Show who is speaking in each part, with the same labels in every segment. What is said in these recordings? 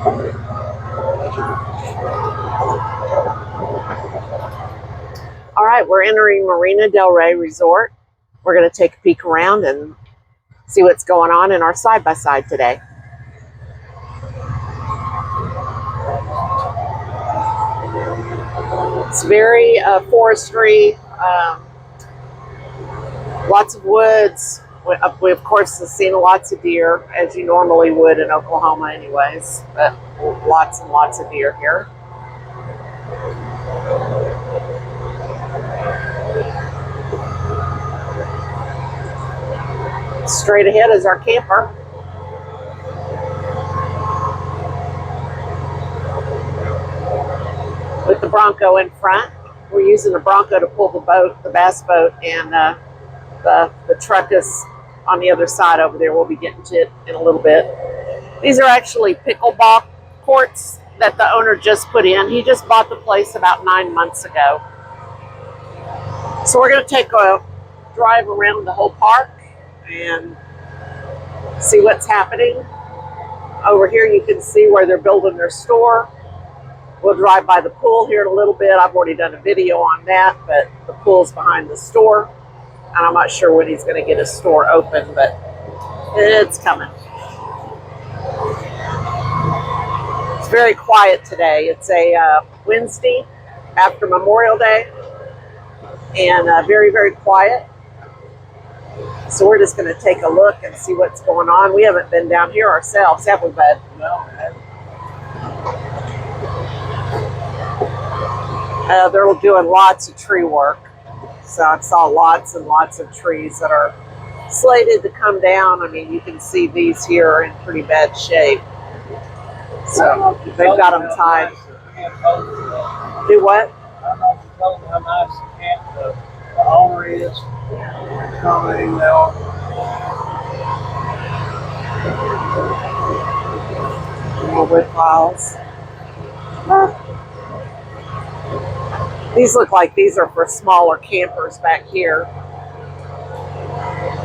Speaker 1: All right, we're entering Marina Del Rey Resort. We're going to take a peek around and see what's going on in our side-by-side today. It's very forestry, lots of woods. We of course have seen lots of deer, as you normally would in Oklahoma anyways, but lots and lots of deer here. Straight ahead is our camper. With the Bronco in front. We're using the Bronco to pull the boat, the bass boat, and the truck is on the other side over there. We'll be getting to it in a little bit. These are actually pickleball courts that the owner just put in. He just bought the place about 9 months ago. So we're going to take a drive around the whole park and see what's happening. Over here you can see where they're building their store. We'll drive by the pool here in a little bit. I've already done a video on that, but the pool's behind the store. And I'm not sure when he's going to get his store open, but it's coming. It's very quiet today. It's a Wednesday after Memorial Day, and very, very quiet. So we're just going to take a look and see what's going on. We haven't been down here ourselves, have we, bud?
Speaker 2: No.
Speaker 1: They're doing lots of tree work. So I saw lots and lots of trees that are slated to come down. I mean, you can see these here are in pretty bad shape. So they've got them tied. Do what?
Speaker 2: I don't know if you told me how nice the camp the owner is. Commenting now.
Speaker 1: More wood piles. These look like these are for smaller campers back here,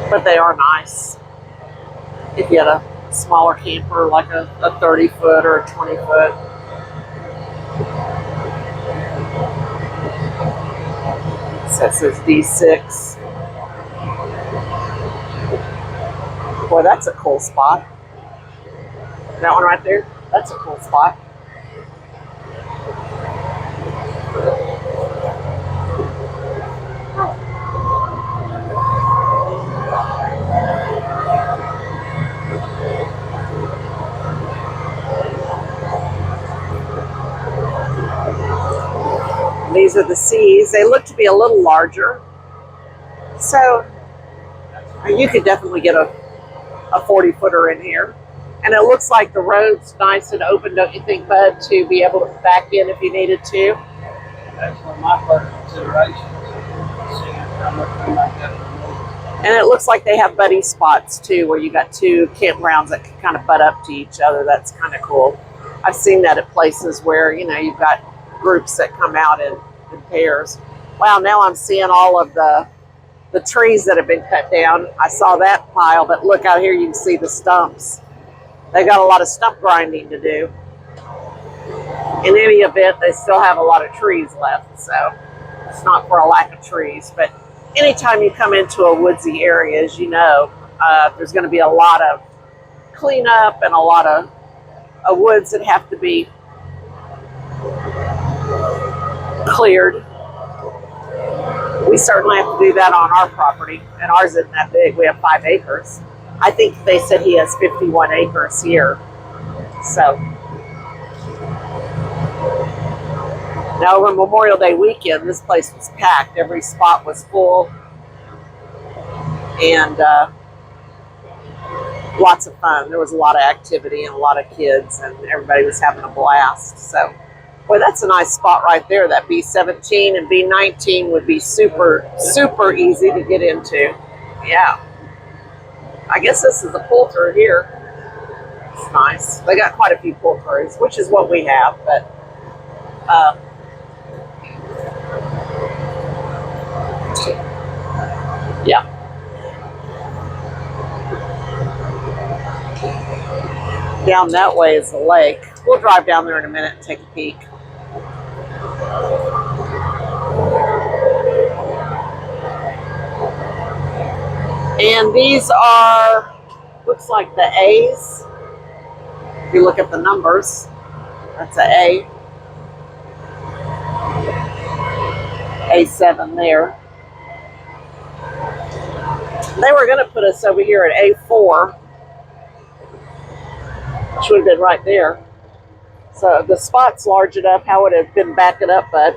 Speaker 1: but they are nice. If you had a smaller camper, like a 30-foot or a 20-foot. So it says D6. Boy, that's a cool spot. That one right there, that's a cool spot. These are the C's. They look to be a little larger. So you could definitely get a 40-footer in here. And it looks like the road's nice and open, don't you think, Bud, to be able to back in if you needed to?
Speaker 2: That's one of my first considerations. Seeing how much we might have to move.
Speaker 1: And it looks like they have buddy spots, too, where you got two campgrounds that can kind of butt up to each other. That's kind of cool. I've seen that at places where, you know, you've got groups that come out in pairs. Wow, now I'm seeing all of the trees that have been cut down. I saw that pile, but look out here, you can see the stumps. They got a lot of stump grinding to do. In any event, they still have a lot of trees left, so it's not for a lack of trees. But anytime you come into a woodsy area, as you know, there's going to be a lot of cleanup and a lot of woods that have to be cleared. We certainly have to do that on our property, and ours isn't that big. We have 5 acres. I think they said he has 51 acres here. So now over Memorial Day weekend, this place was packed. Every spot was full, and lots of fun. There was a lot of activity and a lot of kids, and everybody was having a blast. So, boy, that's a nice spot right there. That B17 and B19 would be super, super easy to get into. Yeah. I guess this is a pull through here. It's nice. They got quite a few pull throughs, which is what we have, but yeah. down that way is the lake. We'll drive down there in a minute and take a peek. And these are, looks like the A's. If you look at the numbers, that's an A. A7 there. They were going to put us over here at A4, which would have been right there. So the spot's large enough. How would it have been backing up, bud?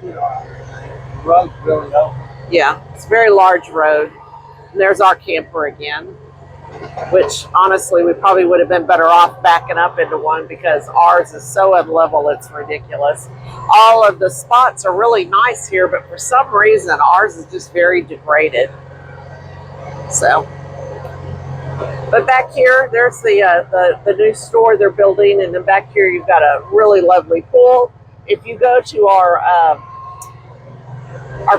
Speaker 2: The road's really open.
Speaker 1: Yeah, it's a very large road. And there's our camper again, which honestly, we probably would have been better off backing up into one because ours is so unlevel, it's ridiculous. All of the spots are really nice here, but for some reason, ours is just very degraded. So, but back here, there's the new store they're building, and then back here you've got a really lovely pool. If you go to our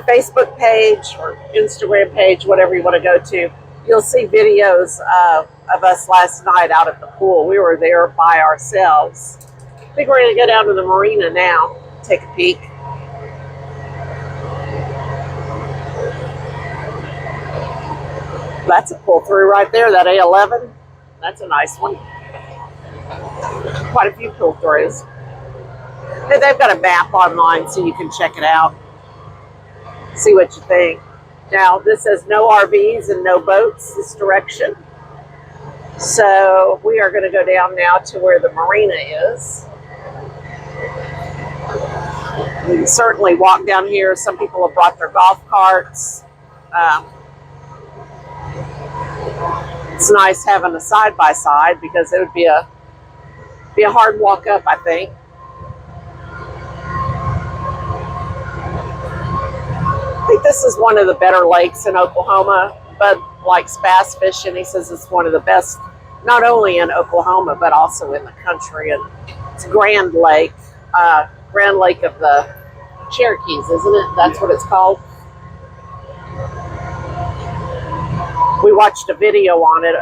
Speaker 1: Facebook page or Instagram page, whatever you want to go to, you'll see videos of us last night out at the pool. We were there by ourselves. I think we're going to go down to the marina now, take a peek. That's a pull through right there, that A11. That's a nice one. Quite a few pull throughs. They've got a map online so you can check it out. See what you think. Now, this says no RVs and no boats this direction. So we are going to go down now to where the marina is. You can certainly walk down here. Some people have brought their golf carts. It's nice having a side-by-side because it would be a hard walk up, I think. I think this is one of the better lakes in Oklahoma. Bud likes bass fishing. He says it's one of the best, not only in Oklahoma, but also in the country. And it's Grand Lake, Grand Lake of the Cherokees, isn't it? That's what it's called. We watched a video on it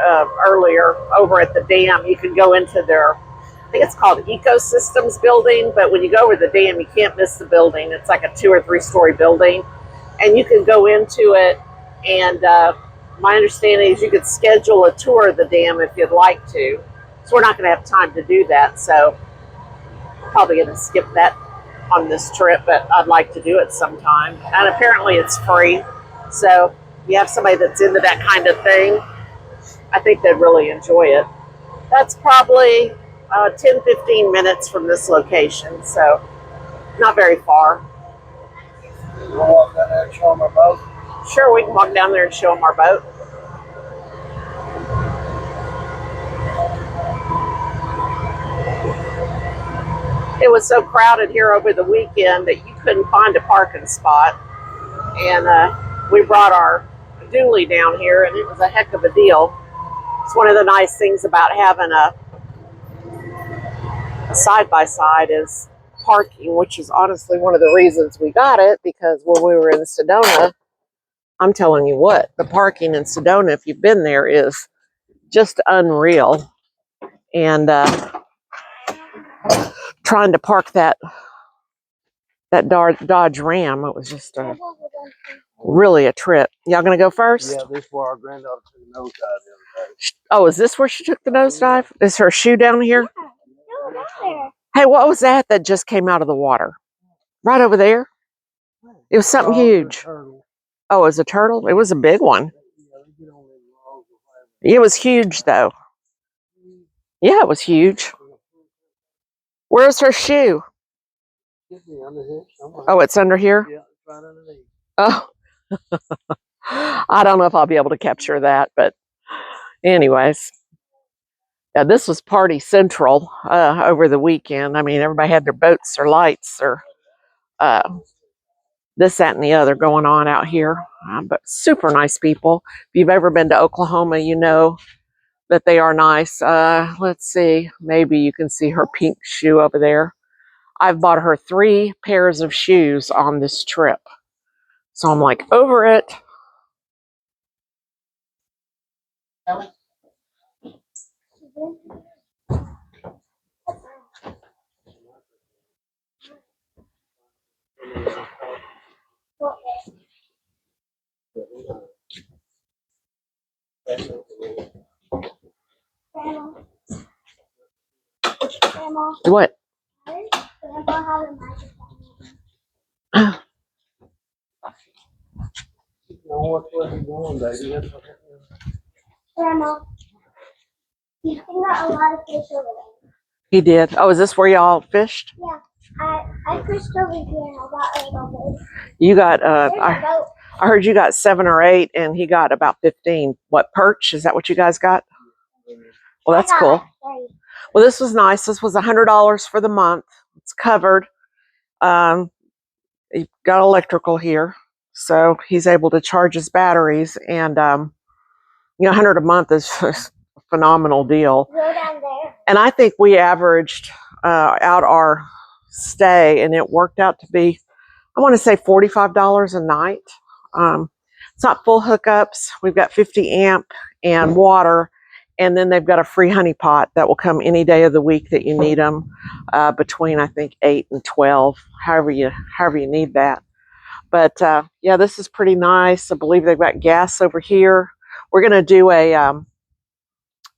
Speaker 1: earlier over at the dam. You can go into their, I think it's called Ecosystems building, but when you go over the dam, you can't miss the building. It's like a 2 or 3 story building. And you can go into it, and my understanding is you could schedule a tour of the dam if you'd like to. So we're not going to have time to do that, so probably going to skip that on this trip, but I'd like to do it sometime. And apparently it's free, so if you have somebody that's into that kind of thing, I think they'd really enjoy it. That's probably 10-15 minutes from this location, so not very far.
Speaker 2: You want to walk down there and show them our boat?
Speaker 1: Sure, we can walk down there and show them our boat. It was so crowded here over the weekend that you couldn't find a parking spot. And we brought our dually down here, and it was a heck of a deal. It's one of the nice things about having a side-by-side is parking, which is honestly one of the reasons we got it, because when we were in Sedona, I'm telling you what, the parking in Sedona, if you've been there, is just unreal. And trying to park that Dodge Ram, it was just really a trip. Y'all gonna go first?
Speaker 2: Yeah, this is where our granddaughter took a nosedive the other day.
Speaker 1: Oh, is this where she took the nosedive? Is her shoe down here?
Speaker 3: No, not there.
Speaker 1: Hey, what was that just came out of the water? Right over there? It was something huge. Oh, it was a turtle? It was a big one. It was huge, though. Yeah, it was huge. Where's her shoe? Oh, it's under here?
Speaker 2: Yeah, it's right underneath.
Speaker 1: Oh. I don't know if I'll be able to capture that, but anyways. Yeah, this was party central over the weekend. I mean, everybody had their boats or lights or this, that, and the other going on out here. But super nice people. If you've ever been to Oklahoma, you know that they are nice. Let's see. Maybe you can see her pink shoe over there. I've bought her 3 pairs of shoes on this trip. So I'm like, over it.
Speaker 3: Grandma,
Speaker 1: What?
Speaker 3: why does Grandpa have a microphone?
Speaker 2: You know where he's going, baby. That's what it is.
Speaker 3: Grandma, you got a lot of fish over there.
Speaker 1: He did. Oh, is this where y'all fished?
Speaker 3: Yeah, I fished over here and I got a little bit.
Speaker 1: You got,
Speaker 3: There's a boat.
Speaker 1: I heard you got 7 or 8 and he got about 15. What, perch? Is that what you guys got? Well, that's
Speaker 3: I got
Speaker 1: cool.
Speaker 3: like 3.
Speaker 1: Well, this was nice. This was $100 for the month. It's covered. He got electrical here, so he's able to charge his batteries. And you know, 100 a month is a phenomenal deal.
Speaker 3: Go down there.
Speaker 1: And I think we averaged out our stay, and it worked out to be, I want to say $45 a night. It's not full hookups. We've got 50 amp and water. And then they've got a free honey pot that will come any day of the week that you need them, between I think 8 and 12, however you need that. But yeah, this is pretty nice. I believe they've got gas over here. We're going to do a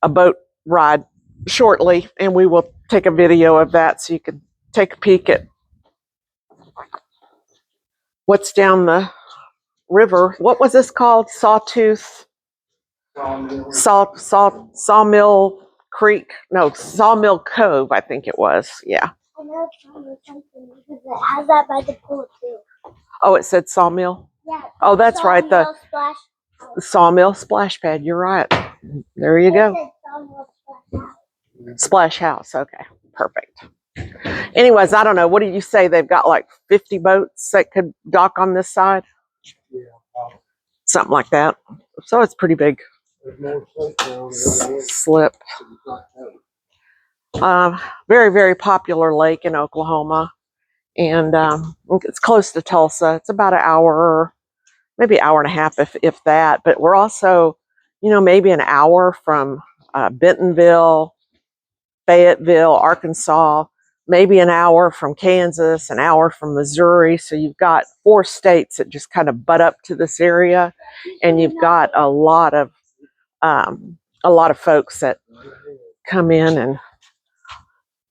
Speaker 1: boat ride shortly, and we will take a video of that so you can take a peek at what's down the river. What was this called? Sawtooth. Sawmill Creek. No, Sawmill Cove, I think it was. Yeah.
Speaker 3: I know it's from something because it has that by the pool too.
Speaker 1: Oh, it said Sawmill?
Speaker 3: Yeah.
Speaker 1: Oh, that's right. The
Speaker 3: Splash.
Speaker 1: Sawmill Splash Pad. You're right. There you go.
Speaker 3: It said Sawmill Splash.
Speaker 1: Splash House. Okay. Perfect. Anyways, I don't know. What did you say? They've got like 50 boats that could dock on this side?
Speaker 2: Yeah.
Speaker 1: Something like that. So it's pretty big.
Speaker 2: There's more slip down there.
Speaker 1: Slip. Very, very popular lake in Oklahoma. And it's close to Tulsa. It's about an hour, maybe an hour and a half, if that. But we're also, you know, maybe an hour from Bentonville, Fayetteville, Arkansas, maybe an hour from Kansas, an hour from Missouri. So you've got 4 states that just kind of butt up to this area. And you've got a lot of folks that come in and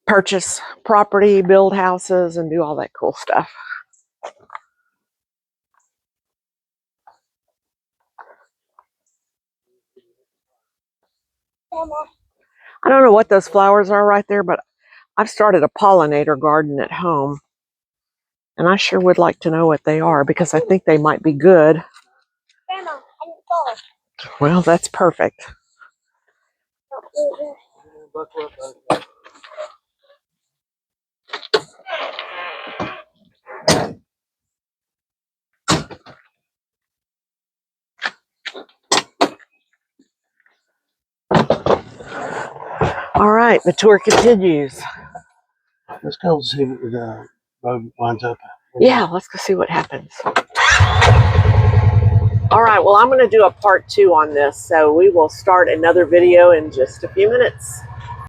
Speaker 1: purchase property, build houses, and do all that cool stuff.
Speaker 3: Grandma,
Speaker 1: I don't know what those flowers are right there, but I've started a pollinator garden at home. And I sure would like to know what they are because I think they might be good.
Speaker 3: Grandma, I didn't fall.
Speaker 1: Well, that's perfect. All right, the tour continues.
Speaker 2: Let's go see what the boat winds up at.
Speaker 1: Yeah, let's go see what happens. All right, well, I'm going to do a part 2 on this, so we will start another video in just a few minutes.